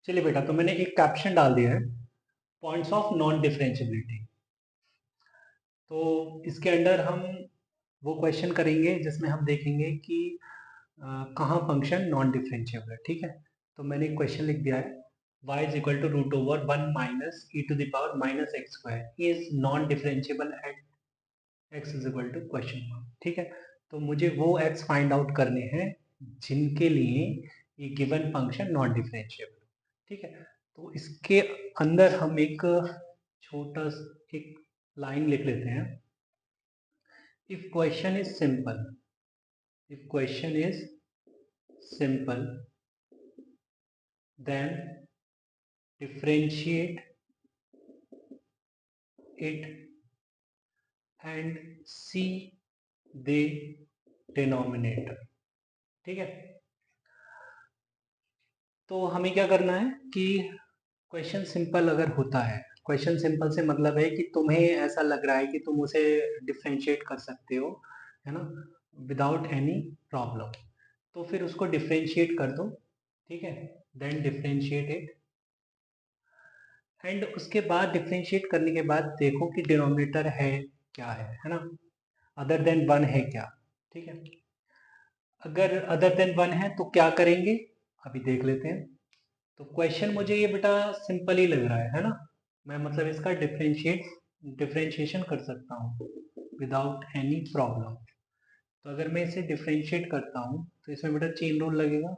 चलिए बेटा, तो मैंने एक कैप्शन डाल दिया है, पॉइंट्स ऑफ नॉन डिफरेंशियबिलिटी। तो इसके अंदर हम वो क्वेश्चन करेंगे जिसमें हम देखेंगे कि कहाँ फंक्शन नॉन डिफरेंशियबल है। ठीक है, तो मैंने एक क्वेश्चन लिख दिया है, y is equal to root over 1 minus E to the power minus x square is non differentiable at x is equal to question mark. ठीक है, तो मुझे वो x फाइंड आउट करने हैं जिनके लिए ये गिवन फंक्शन नॉन डिफरेंशियबल। ठीक है, तो इसके अंदर हम एक छोटा एक लाइन लिख लेते हैं, if question is simple, if question is simple then differentiate it and see the denominator। ठीक है, तो हमें क्या करना है कि क्वेश्चन सिंपल अगर होता है, क्वेश्चन सिंपल से मतलब है कि तुम्हें ऐसा लग रहा है कि तुम उसे डिफ्रेंशिएट कर सकते हो, है ना, विदाउट एनी प्रॉब्लम, तो फिर उसको डिफ्रेंशिएट कर दो। ठीक है, देन डिफ्रेंशिएट इट एंड उसके बाद डिफ्रेंशिएट करने के बाद देखो कि डिनोमिनेटर है क्या है ना, अदर देन वन है क्या। ठीक है, अगर अदर देन वन है तो क्या करेंगे अभी देख लेते हैं। तो क्वेश्चन मुझे ये बेटा सिंपल ही लग रहा है ना, मैं मतलब इसका डिफ्रेंशिएशन कर सकता हूँ विदाउट एनी प्रॉब्लम। तो अगर मैं इसे डिफ्रेंशिएट करता हूँ तो इसमें बेटा चेन रूल लगेगा,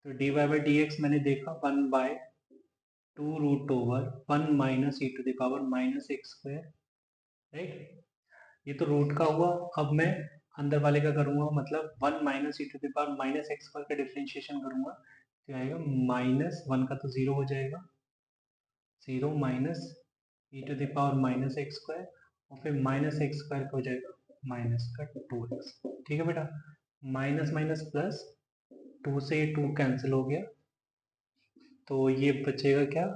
तो d Y by D x मैंने देखा 1/2 root over 1 minus E to the power minus x square, right, ये तो रूट का हुआ। अब मैं अंदर वाले का करूंगा, मतलब 1 minus E to the power minus x square का डिफ्रेंशिएशन करूंगा, तो आएगा माइनस 1 का तो 0 हो जाएगा, 0 minus E to the power minus x square, और फिर माइनस एक्स स्क्वायर का हो जाएगा माइनस का 2x। ठीक है बेटा, माइनस माइनस प्लस, 2 से 2 कैंसिल हो गया, तो ये बचेगा क्या,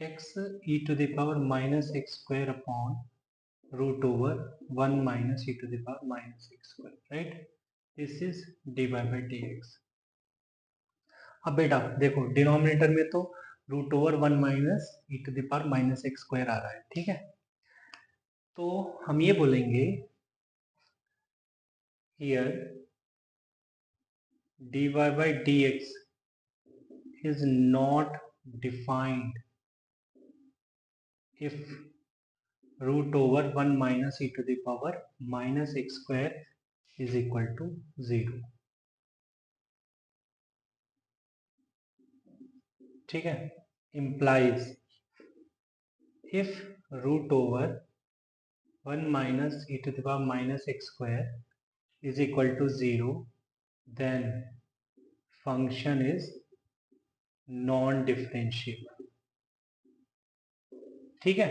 x E to the power minus x square upon root over 1 minus E to the power minus x square, right, this is D Y by D X. अब बेटा देखो डिनोमिनेटर में तो root over 1 minus E to the power minus x square आ रहा है। ठीक है, तो हम ये बोलेंगे here dy by dx is not defined if root over 1 minus e to the power minus x square is equal to 0। ठीक है, implies if root over 1 minus e to the power minus x square is equal to 0 then function is non differentiable। ठीक है,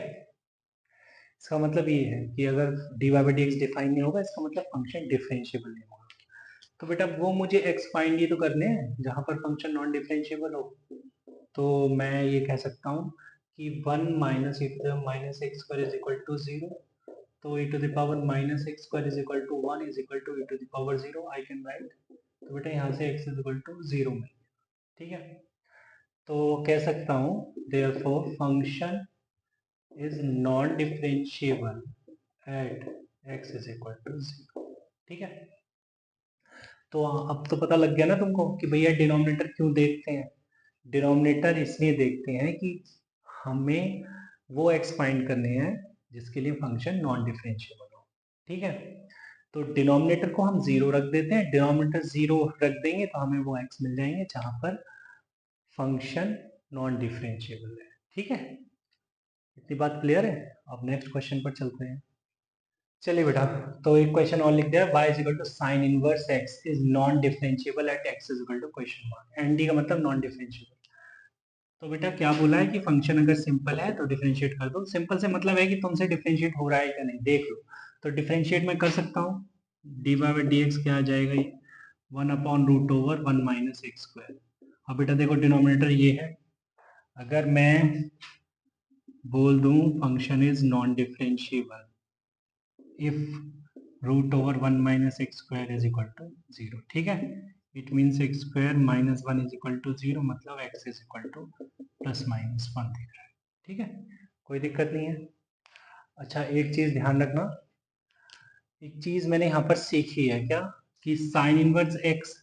इसका मतलब ये है कि अगर d Y by D x define नहीं होगा इसका मतलब फंक्शन डिफरेंशिएबल नहीं होगा। तो बेटा वो मुझे एक्स फाइंड ही तो करने हैं जहां पर फंक्शन नॉन डिफरेंशिएबल हो। तो मैं ये कह सकता हूँ कि 1 minus E to the minus x square is equal to 0, तो E to the power minus x square is equal to 1 is equal to E to the power 0 I can write. तो बेटा यहाँ से एक्स इज इक्वल टू 0 में। ठीक है, तो कह सकता हूँ therefore function is non differentiable at x is equal to 0। ठीक है, तो अब तो पता लग गया ना तुमको कि भैया डिनोमिनेटर क्यों देखते हैं। डिनोमिनेटर इसलिए देखते हैं कि हमें वो x फाइंड करने हैं जिसके लिए फंक्शन नॉन डिफरेंशिएबल हो। ठीक है, तो डिनोमिनेटर को हम 0 रख देते हैं, डिनोमिनेटर 0 रख देंगे तो हमें वो x मिल जाएंगे जहां पर फंक्शन नॉन डिफरेंशिएबल है। ठीक है, इतनी बात क्लियर है। अब नेक्स्ट क्वेश्चन पर चलते हैं। चलिए बेटा, तो एक क्वेश्चन और लिख दिया, y is equal to sine inverse x is non differentiable at x is equal to question mark, ND का मतलब नॉन डिफरेंशिएबल। तो बेटा क्या बोला है कि फंक्शन अगर सिंपल है तो डिफरेंशिएट कर दो। सिंपल से मतलब है कि तुमसे डिफरेंशिएट हो रहा है या नहीं देख लो। तो डिफरेंशिएट मैं कर सकता हूँ, d Y by D x क्या आ जाएगा, ये 1 upon root over 1 minus x square. अब बेटा देखो डिनोमिनेटर ये है, अगर मैं बोल दूं function is non differentiable if root over 1 minus x square is equal to 0। ठीक है, it means x square minus one is equal to 0, मतलब x is equal to plus minus one दिख रहा है। ठीक है, कोई दिक्कत नहीं है। अच्छा, एक चीज ध्यान रखना, एक चीज मैंने यहाँ पर सीखी है क्या, कि साइन इनवर्स एक्स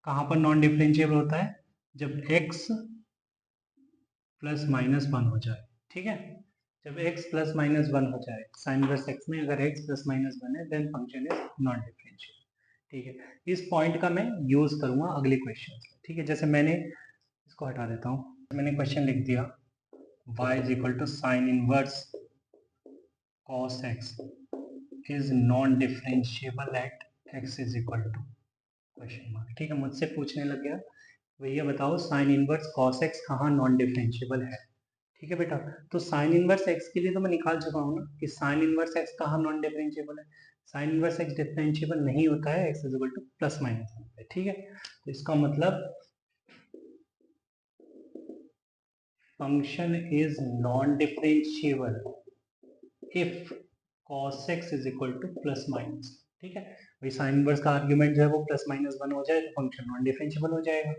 कहाँ पर नॉन डिफरेंशिएबल होता है, जब एक्स प्लस माइनस वन हो जाए। ठीक है, जब x प्लस माइनस वन हो जाए साइन इनवर्स x में, अगर x प्लस माइनस वन है then function is non differentiable. ठीक है, इस पॉइंट का मैं यूज करूंगा अगले क्वेश्चन में। ठीक है, जैसे मैंने इसको हटा देता हूँ, मैंने क्वेश्चन लिख दिया y is equal to sine inverse cos x is non differentiable at x is equal to question mark. ठीक है, मुझसे पूछने लग गया भैया बताओ साइन इनवर्स cos x कहाँ नॉन डिफरेंशिएबल है। ठीक है बेटा, तो साइन इनवर्स एक्स के लिए तो मैं निकाल चुका हूँ ना कि साइन इनवर्स एक्स कहाँ नॉन डिफरेंशिएबल है। साइन इनवर्स एक्स डिफरेंशिएबल नहीं होता है x is equal to plus minus one पे। ठीक है, तो इसका मतलब function is non differentiable if cos x is equal to plus minus. ठीक है, भाई साइन इनवर्स का आर्ग्यूमेंट जो है वो प्लस माइनस वन हो जाए तो फंक्शन नॉन डिफरेंशिएबल हो जाएगा।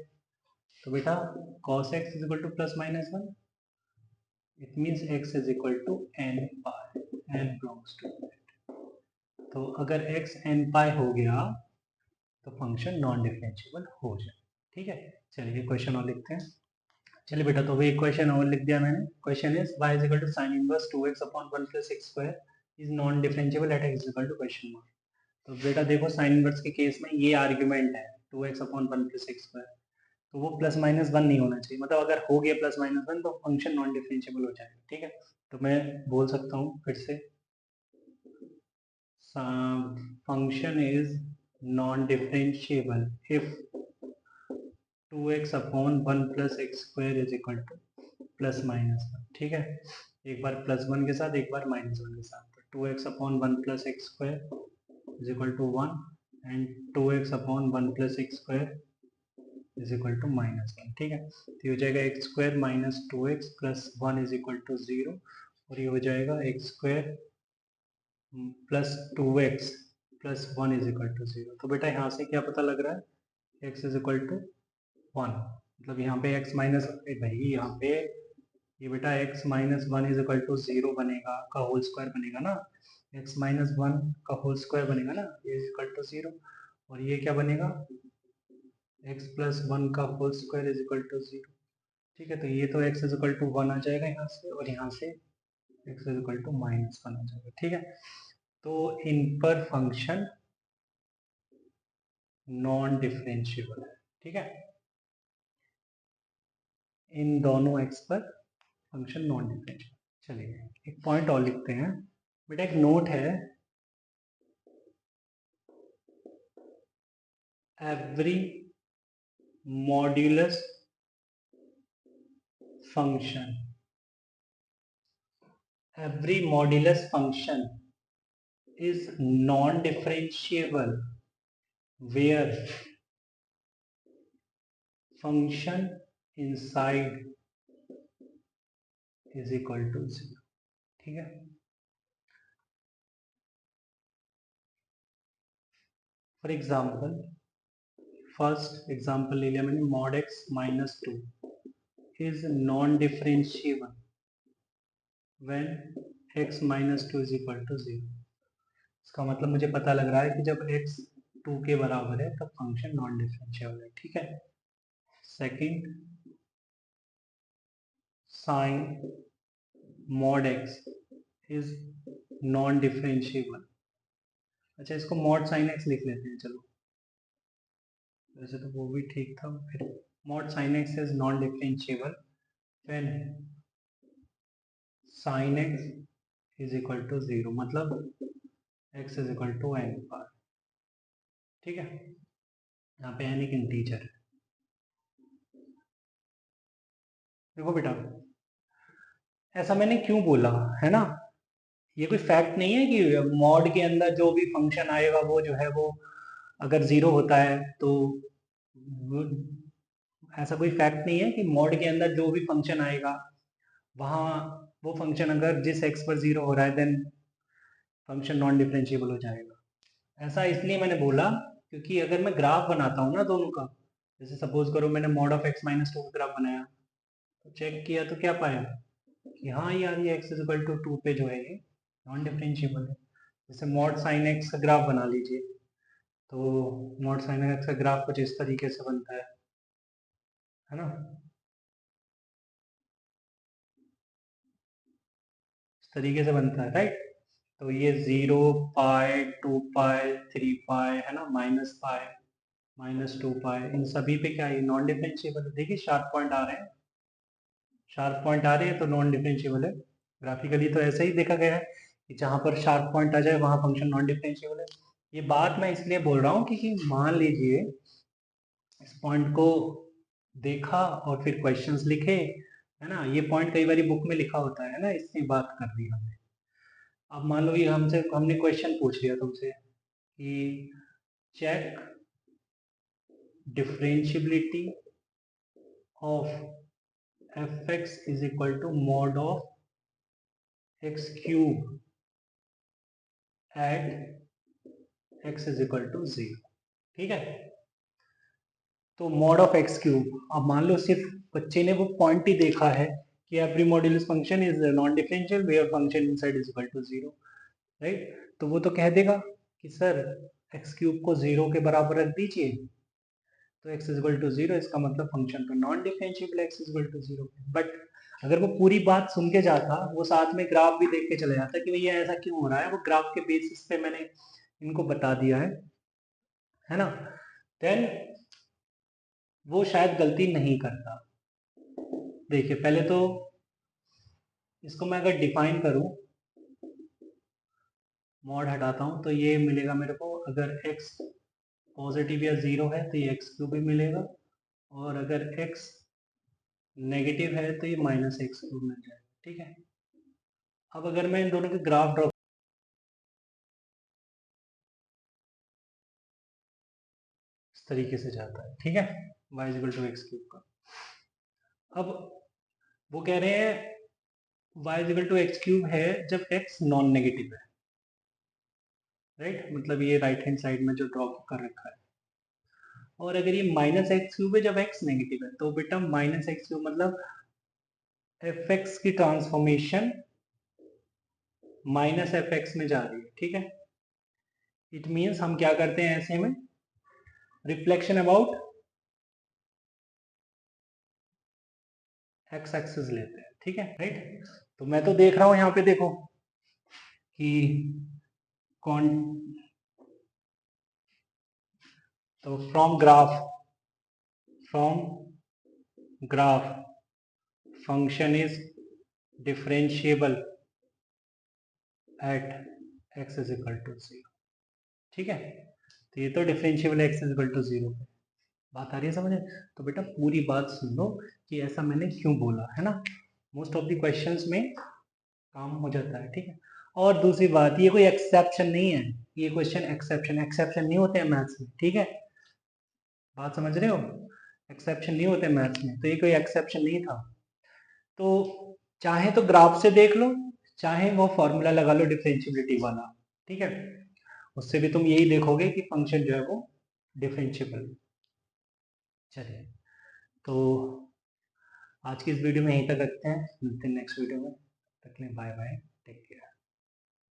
तो बेटा cos x is equal to plus minus one, it means x is equal to n pi, n belongs to that। तो अगर x n pi हो गया तो फंक्शन नॉन डिफरेंशिएबल हो जाए। ठीक है, चलिए क्वेश्चन और लिखते हैं। चलिए बेटा, तो वही क्वेश्चन और लिख दिया मैंने। Question is y is equal to sin inverse 2x upon 1 plus x square is non differentiable at x is equal to question mark। तो बेटा देखो, साइन इनवर्स के केस में ये आर्ग्यूमेंट है 2x upon 1 plus x square, तो वो plus minus one नहीं होना चाहिए, मतलब अगर हो गया प्लस माइनस वन तो फंक्शन नॉन डिफरेंशिएबल हो जाएगा। ठीक है, तो मैं बोल सकता हूँ फिर से, function is non differentiable if 2x upon 1 plus x square is equal to plus minus one. ठीक है, एक बार प्लस वन के साथ एक बार माइनस वन के साथ, तो 2x upon 1 plus x square is equal to 1 and 2x upon 1 plus x square is equal to minus one. ठीक है, तो ये हो जाएगा x square minus 2x plus one is equal to 0, और ये हो जाएगा x square plus 2x plus one is equal to 0। तो बेटा यहाँ से क्या पता लग रहा है, x is equal to one, मतलब यहाँ पे x माइनस, भाई यहाँ पे ये बेटा x minus one is equal to 0 बनेगा, का होल स्क्वायर बनेगा ना, x माइनस वन का होल स्क्वायर बनेगा ना, ये इज इक्वल टू 0, और ये क्या बनेगा, x प्लस वन का whole square is equal to 0। ठीक है, तो ये तो x is equal to one आ जाएगा यहाँ से, और यहाँ से x is equal to minus one आ जाएगा। ठीक है, तो इन पर फंक्शन नॉन डिफरेंशिएबल है। ठीक है, इन दोनों x पर फंक्शन नॉन डिफरेंशिएबल। चलिए एक पॉइंट और लिखते हैं बेटा, एक नोट है, every modulus function, every modulus function is non-differentiable where function inside is equal to 0। ठीक है, फॉर एग्जाम्पल फर्स्ट एग्जाम्पल ले लिया मैंने, mod x minus two is non differentiable when x minus two is equal to 0। इसका मतलब मुझे पता लग रहा है कि जब x 2 के बराबर है तब फंक्शन नॉन डिफरेंशिएबल है। ठीक है, second sine mod x is non differentiable. अच्छा, इसको मॉड साइन x लिख लेते हैं, चलो वैसे तो वो भी ठीक था। फिर mod sine x is non differentiable when sine x is equal to 0, मतलब x is equal to n पर। ठीक है, यहाँ पे n एक इंटीजर है। देखो बेटा, ऐसा मैंने क्यों बोला है ना, ये कोई फैक्ट नहीं है कि मॉड के अंदर जो भी फंक्शन आएगा वो जो है वो अगर 0 होता है, तो ऐसा कोई फैक्ट नहीं है कि मॉड के अंदर जो भी फंक्शन आएगा वहाँ वो फंक्शन अगर जिस x पर 0 हो रहा है देन फंक्शन नॉन डिफरेंशिएबल हो जाएगा। ऐसा इसलिए मैंने बोला क्योंकि अगर मैं ग्राफ बनाता हूँ ना दोनों का, जैसे सपोज करो मैंने mod of x minus to का ग्राफ बनाया, तो चेक किया तो क्या पाया कि हाँ यार ये x is equal to two पे जो है ये नॉन डिफरेंशिएबल है। जैसे मॉड साइन x का ग्राफ बना लीजिए, तो मॉड साइन x का ग्राफ कुछ इस तरीके से बनता है ना, इस तरीके से बनता है राइट। तो ये 0 पाई 2 पाई 3 पाई है ना, माइनस पाई माइनस 2 पाई, इन सभी पे क्या है नॉन डिफरेंशिएबल है। देखिए शार्प पॉइंट आ रहे हैं, शार्प पॉइंट आ रहे हैं तो नॉन डिफरेंशिएबल है। ग्राफिकली तो ऐसा ही देखा गया है कि जहां पर शार्प पॉइंट आ जाए वहां फंक्शन नॉन डिफरेंशिएबल है। ये बात मैं इसलिए बोल रहा हूँ कि मान लीजिए इस पॉइंट को देखा और फिर क्वेश्चंस लिखे, है ना, ये पॉइंट कई बार बुक में लिखा होता है ना, इसकी बात कर दी हमने। अब मान लो ये हमने क्वेश्चन पूछ लिया तुमसे कि check differentiability of f x is equal to mod of x cube at x is equal to 0। ठीक है, तो मॉड ऑफ एक्स क्यूब, अब मान लो सिर्फ बच्चे ने वो पॉइंट ही देखा है कि every modulus function is non differential where function inside is equal to 0, right. तो वो तो कह देगा कि सर एक्स क्यूब को 0 के बराबर रख दीजिए, तो x इज इक्वल टू 0, इसका मतलब फंक्शन तो non differentiable x is equal to 0। But अगर वो पूरी बात सुन के जाता, वो साथ में ग्राफ भी देख के चला जाता कि भैया ऐसा क्यों हो रहा है, वो ग्राफ के बेसिस पे मैंने इनको बता दिया है ना, देन वो शायद गलती नहीं करता। देखिए पहले तो इसको मैं अगर डिफाइन करूं, मॉड हटाता हूं तो ये मिलेगा मेरे को, अगर x पॉजिटिव या 0 है तो ये एक्स क्यूब भी मिलेगा, और अगर x नेगेटिव है तो ये माइनस एक्स क्यूब मिल जाएगा। ठीक है, अब अगर मैं इन दोनों के ग्राफ ड्रॉ, इस तरीके से जाता है, ठीक है, y equal to x cube का। अब वो कह रहे हैं y equal to x cube है जब x नॉन नेगेटिव है, राइट, मतलब ये राइट हैंड साइड में जो ड्रॉ कर रखा है। और अगर ये माइनस एक्स क्यूब है जब x नेगेटिव है, तो बेटा माइनस एक्स क्यूब मतलब एफ एक्स की ट्रांसफॉर्मेशन माइनस एफ एक्स में जा रही है। ठीक है, इट मीन्स हम क्या करते हैं ऐसे में, रिफ्लेक्शन अबाउट एक्स एक्सिस लेते हैं। ठीक है राइट, तो मैं तो देख रहा हूं यहाँ पे देखो कि कौन, तो from graph function is differentiable at x is equal to 0। ठीक है, तो ये तो differentiable x is equal to 0 है। बात आ रही है समझ में? तो बेटा पूरी बात सुन लो कि ऐसा मैंने क्यों बोला, है ना, मोस्ट ऑफ द क्वेश्चंस में काम हो जाता है। ठीक है, और दूसरी बात, ये कोई एक्सेप्शन नहीं है, ये क्वेश्चन एक्सेप्शन नहीं होते हैं मैथ्स में। ठीक है, बात समझ रहे हो, एक्सेप्शन नहीं होते मैथ्स में, तो ये कोई एक्सेप्शन नहीं था। तो चाहे तो ग्राफ से देख लो, चाहे वो फॉर्मूला लगा लो डिफरेंशिएबिलिटी वाला। ठीक है, उससे भी तुम यही देखोगे कि फंक्शन जो है वो डिफरेंशिएबल। चलिए, तो आज की इस वीडियो में यहीं तक रखते हैं, मिलते हैं नेक्स्ट वीडियो में, तक के लिए बाय बाय, टेक केयर।